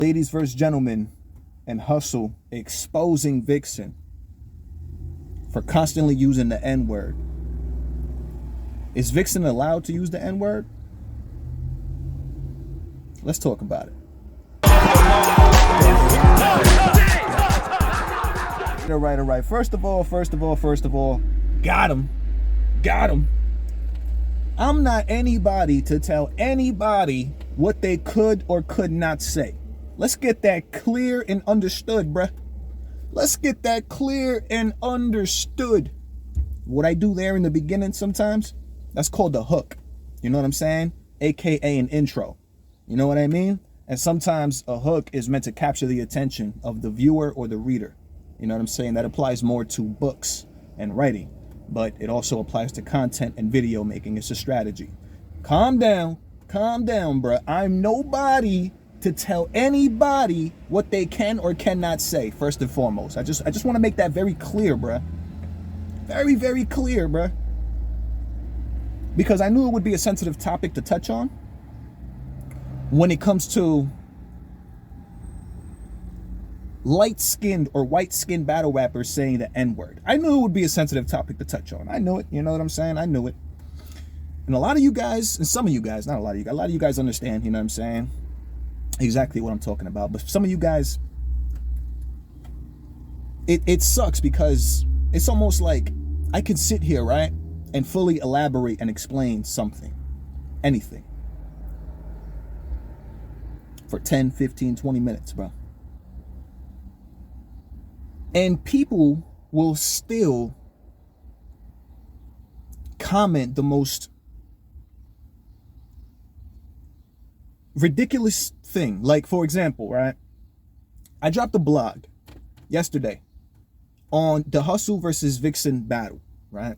Ladies versus gentlemen and Hustle exposing Viixen for constantly using the N-word. Is Viixen allowed to use the N-word? Let's talk about it. All right. First of all, got him. I'm not anybody to tell anybody what they could or could not say. Let's get that clear and understood, bruh. Let's get that clear and understood. What I do there in the beginning sometimes, that's called the hook. You know what I'm saying? AKA an intro. You know what I mean? And sometimes a hook is meant to capture the attention of the viewer or the reader. You know what I'm saying? That applies more to books and writing, but it also applies to content and video making. It's a strategy. Calm down, bruh. I'm nobody to tell anybody what they can or cannot say, first and foremost. I just want to make that very clear, bruh. Very, very clear, bruh. Because I knew it would be a sensitive topic to touch on when it comes to light-skinned or white-skinned battle rappers saying the N-word. I knew it would be a sensitive topic to touch on. I knew it. You know what I'm saying? I knew it. And a lot of you guys, and some of you guys, not a lot of you guys understand, you know what I'm saying? Exactly what I'm talking about. But some of you guys, it sucks because it's almost like I can sit here, right, and fully elaborate and explain something, anything, for 10, 15, 20 minutes, bro. And people will still comment the most ridiculous thing. Like, for example, right? I dropped a blog yesterday on the Hustle versus Viixen battle, right?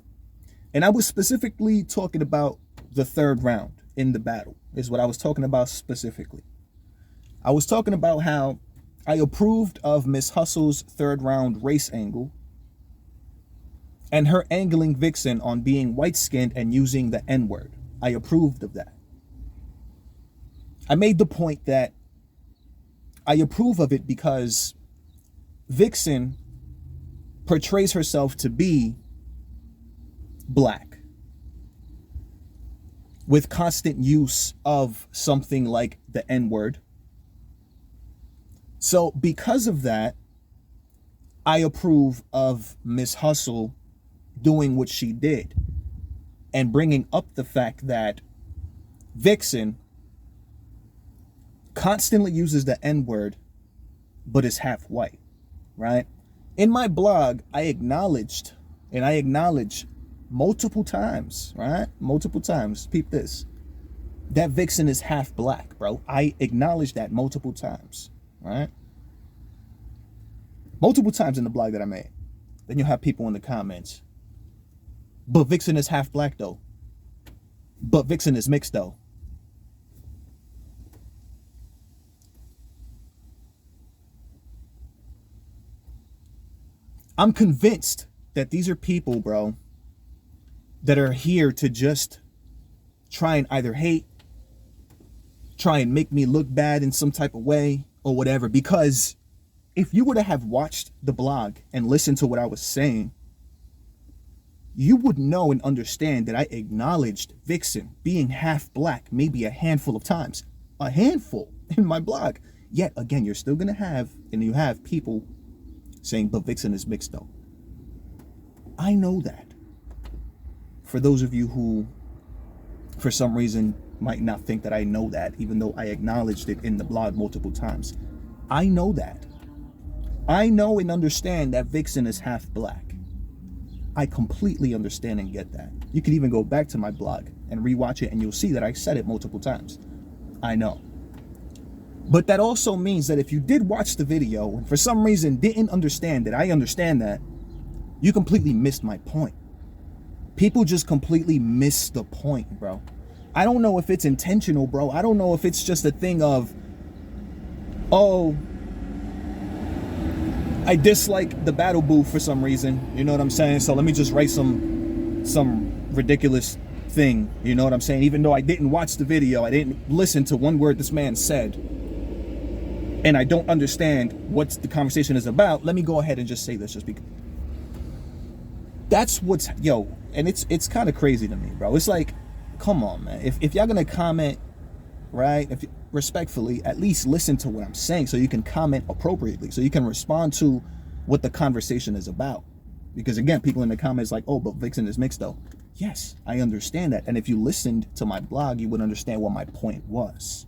And I was specifically talking about the third round in the battle, is what I was talking about specifically. I was talking about how I approved of Miss Hustle's third round race angle and her angling Viixen on being white-skinned and using the N-word. I approved of that. I made the point that I approve of it because Viixen portrays herself to be black with constant use of something like the N-word. So because of that, I approve of Miss Hustle doing what she did and bringing up the fact that Viixen constantly uses the N-word, but is half white, right? In my blog, I acknowledge multiple times, right? Multiple times, peep this, that Viixen is half black, bro. I acknowledge that multiple times, right? Multiple times in the blog that I made. Then you'll have people in the comments, but Viixen is half black though. But Viixen is mixed though. I'm convinced that these are people, bro, that are here to just try and either hate, try and make me look bad in some type of way or whatever. Because if you were to have watched the blog and listened to what I was saying, you would know and understand that I acknowledged Viixen being half black maybe a handful of times. A handful in my blog. Yet again, you're still gonna have, and you have people saying, but Viixen is mixed though. I know that. For those of you who, for some reason, might not think that I know that, even though I acknowledged it in the blog multiple times. I know that. I know and understand that Viixen is half black. I completely understand and get that. You can even go back to my blog and rewatch it and you'll see that I said it multiple times. I know. But that also means that if you did watch the video and for some reason didn't understand that I understand that, you completely missed my point. People just completely miss the point, bro. I don't know if it's intentional, bro. I don't know if it's just a thing of, oh, I dislike the battle booth for some reason. You know what I'm saying? So let me just write some ridiculous thing. You know what I'm saying? Even though I didn't watch the video, I didn't listen to one word this man said. and I don't understand what the conversation is about, let me go ahead and just say this just because. That's what's, and it's kind of crazy to me, bro. It's like, come on, man. If y'all gonna comment, right, if respectfully, at least listen to what I'm saying so you can comment appropriately, so you can respond to what the conversation is about. Because again, people in the comments like, oh, but Viixen is mixed though. Yes, I understand that. And if you listened to my blog, you would understand what my point was.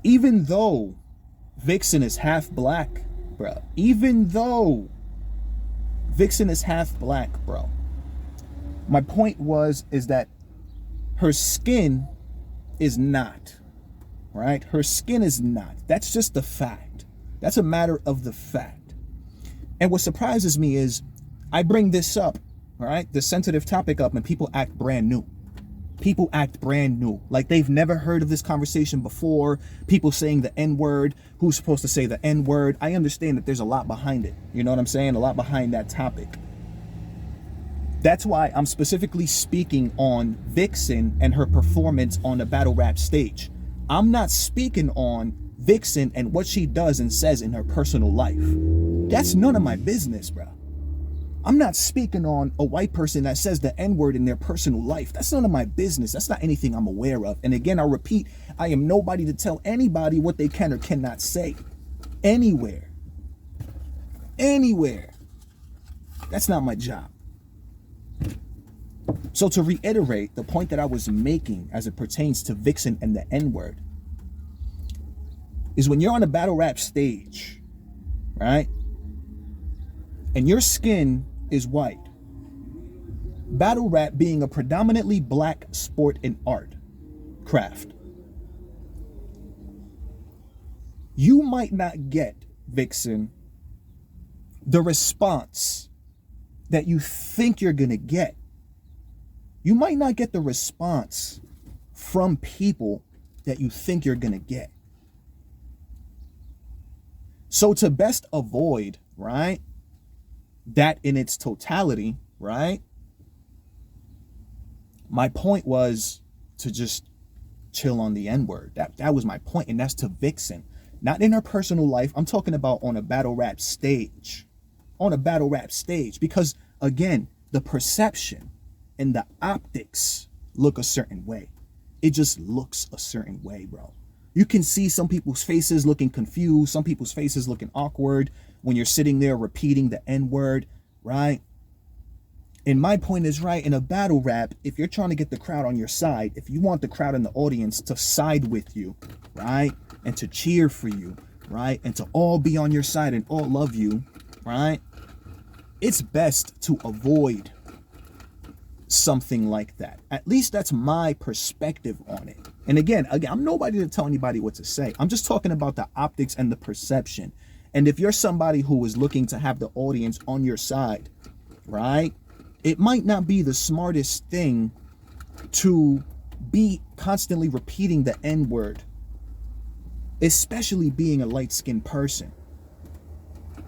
Even though Viixen is half black, bro, even though Viixen is half black, bro, my point is that her skin is not, right? Her skin is not. That's just the fact. That's a matter of the fact. And what surprises me is I bring this up, all right, the sensitive topic up, and people act brand new. People act brand new, like they've never heard of this conversation before. People saying the N-word. Who's supposed to say the N-word? I understand that there's a lot behind it. You know what I'm saying? A lot behind that topic. That's why I'm specifically speaking on Viixen and her performance on the battle rap stage. I'm not speaking on Viixen and what she does and says in her personal life. That's none of my business, bro. I'm not speaking on a white person that says the N-word in their personal life. That's none of my business. That's not anything I'm aware of. And again, I'll repeat, I am nobody to tell anybody what they can or cannot say. Anywhere. Anywhere. That's not my job. So to reiterate the point that I was making as it pertains to Viixen and the N-word is when you're on a battle rap stage, right? And your skin is white. Battle rap being a predominantly black sport and art craft. You might not get, Viixen, the response that you think you're gonna get. You might not get the response from people that you think you're gonna get. So to best avoid, right, that in its totality, right, my point was to just chill on the N-word. That was my point, and that's to Viixen. Not in her personal life. I'm talking about on a battle rap stage. On a battle rap stage. Because, again, the perception and the optics look a certain way. It just looks a certain way, bro. You can see some people's faces looking confused, some people's faces looking awkward when you're sitting there repeating the N-word, right? And my point is, right, in a battle rap, if you're trying to get the crowd on your side, if you want the crowd in the audience to side with you, right, and to cheer for you, right, and to all be on your side and all love you, right, it's best to avoid something like that. At least that's my perspective on it. And again, I'm nobody to tell anybody what to say. I'm just talking about the optics and the perception. And if you're somebody who is looking to have the audience on your side, right, it might not be the smartest thing to be constantly repeating the N-word, especially being a light-skinned person.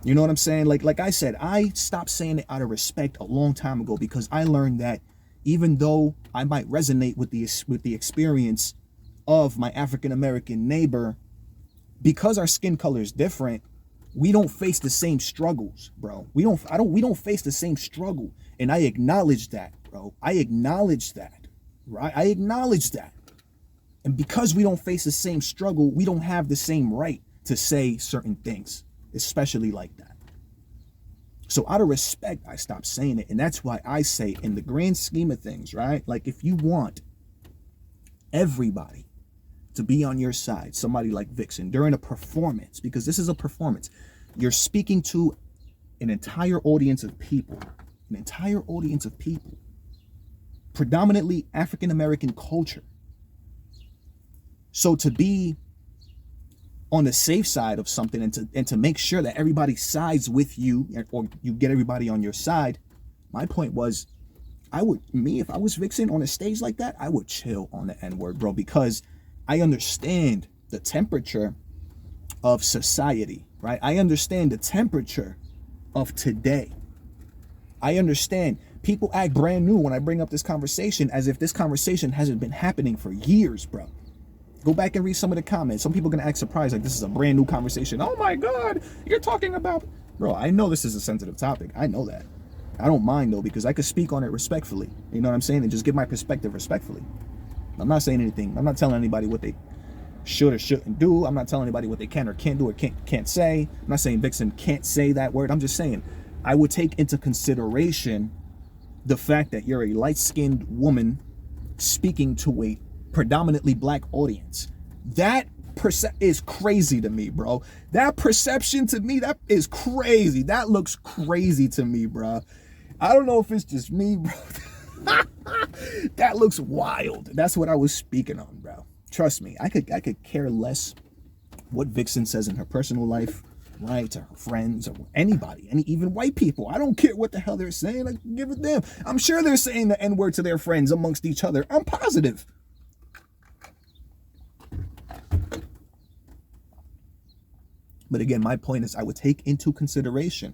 You know what I'm saying? Like I said, I stopped saying it out of respect a long time ago because I learned that even though I might resonate with the experience of my African-American neighbor, because our skin color is different, we don't face the same struggles, bro. We don't face the same struggle. And I acknowledge that, bro. I acknowledge that, right? I acknowledge that. And because we don't face the same struggle, we don't have the same right to say certain things, especially like that. So out of respect, I stopped saying it. And that's why I say, in the grand scheme of things, right? Like, if you want everybody to be on your side, somebody like Viixen, during a performance, because this is a performance, you're speaking to an entire audience of people, predominantly African-American culture. So to be on the safe side of something and to make sure that everybody sides with you, or you get everybody on your side, my point was, if I was Viixen on a stage like that, I would chill on the N-word, bro, because I understand the temperature of society, right? I understand the temperature of today. I understand people act brand new when I bring up this conversation as if this conversation hasn't been happening for years, bro. Go back and read some of the comments. Some people are going to act surprised, like this is a brand new conversation. Oh my God, you're talking about... Bro, I know this is a sensitive topic. I know that. I don't mind though, because I could speak on it respectfully. You know what I'm saying? And just give my perspective respectfully. I'm not saying anything. I'm not telling anybody what they should or shouldn't do. I'm not telling anybody what they can or can't do or can't say. I'm not saying Viixen can't say that word. I'm just saying I would take into consideration the fact that you're a light-skinned woman speaking to a predominantly black audience. That is crazy to me, bro. That perception to me, that is crazy. That looks crazy to me, bro. I don't know if it's just me, bro. That looks wild. That's what I was speaking on, bro. Trust me, I could care less what Viixen says in her personal life, right, to her friends or anybody, even white people. I don't care what the hell they're saying. Like, give it them. I'm sure they're saying the N-word to their friends amongst each other. I'm positive. But again, my point is I would take into consideration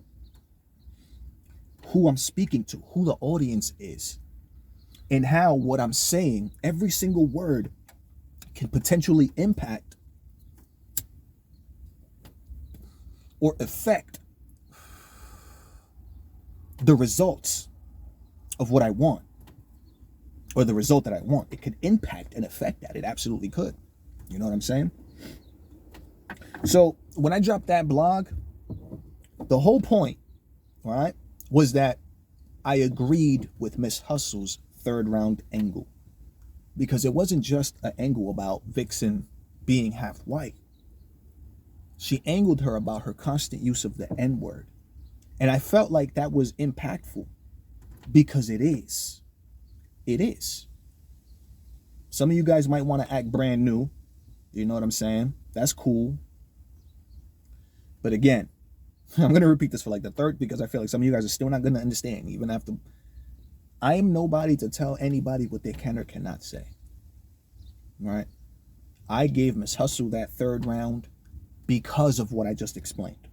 who I'm speaking to, who the audience is, and how what I'm saying, every single word, can potentially impact or affect the results of what I want, or the result that I want. It could impact and affect that. It absolutely could. You know what I'm saying? So when I dropped that blog, the whole point, all right, was that I agreed with Miss Hustle's third round angle, because it wasn't just an angle about Viixen being half white. She angled her about her constant use of the N-word. And I felt like that was impactful, because it is. It is. Some of you guys might want to act brand new. You know what I'm saying? That's cool. But again, I'm going to repeat this for like the third, because I feel like some of you guys are still not going to understand, even after. I am nobody to tell anybody what they can or cannot say. All right? I gave Miss Hustle that third round because of what I just explained.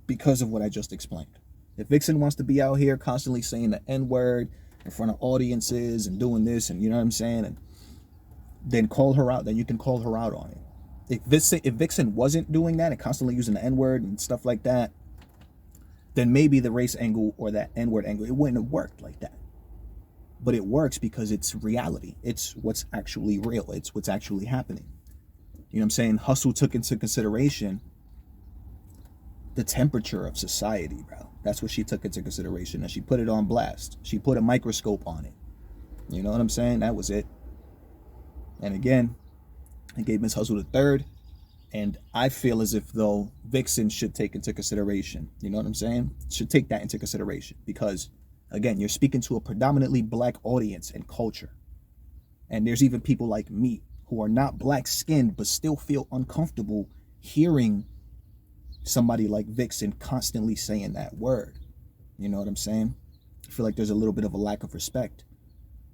Because of what I just explained. If Viixen wants to be out here constantly saying the N-word in front of audiences and doing this, and you know what I'm saying, and then call her out, then you can call her out on it. If Viixen wasn't doing that and constantly using the N-word and stuff like that, then maybe the race angle or that N-word angle, it wouldn't have worked like that. But it works because it's reality. It's what's actually real. It's what's actually happening. You know what I'm saying? Hustle took into consideration the temperature of society, bro. That's what she took into consideration, and she put it on blast. She put a microscope on it. You know what I'm saying? That was it. And again, I gave Miss Hustle the third, and I feel as if though Viixen should take into consideration, you know what I'm saying? Should take that into consideration, because again, you're speaking to a predominantly black audience and culture. And there's even people like me who are not black skinned, but still feel uncomfortable hearing somebody like Viixen constantly saying that word. You know what I'm saying? I feel like there's a little bit of a lack of respect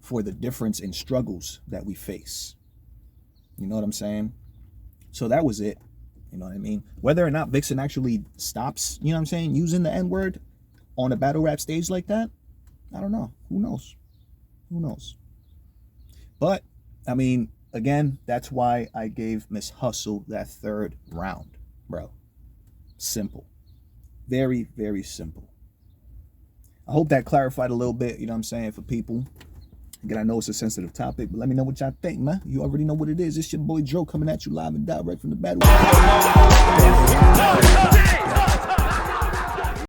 for the difference in struggles that we face. You know what I'm saying? So that was it. You know what I mean? Whether or not Viixen actually stops, you know what I'm saying, using the N-word on a battle rap stage like that, I don't know. Who knows? Who knows? But, I mean, again, that's why I gave Miss Hustle that third round, bro. Simple. Very, very simple. I hope that clarified a little bit, you know what I'm saying, for people. Again, I know it's a sensitive topic, but let me know what y'all think, man. You already know what it is. It's your boy Joe coming at you live and direct from the battle.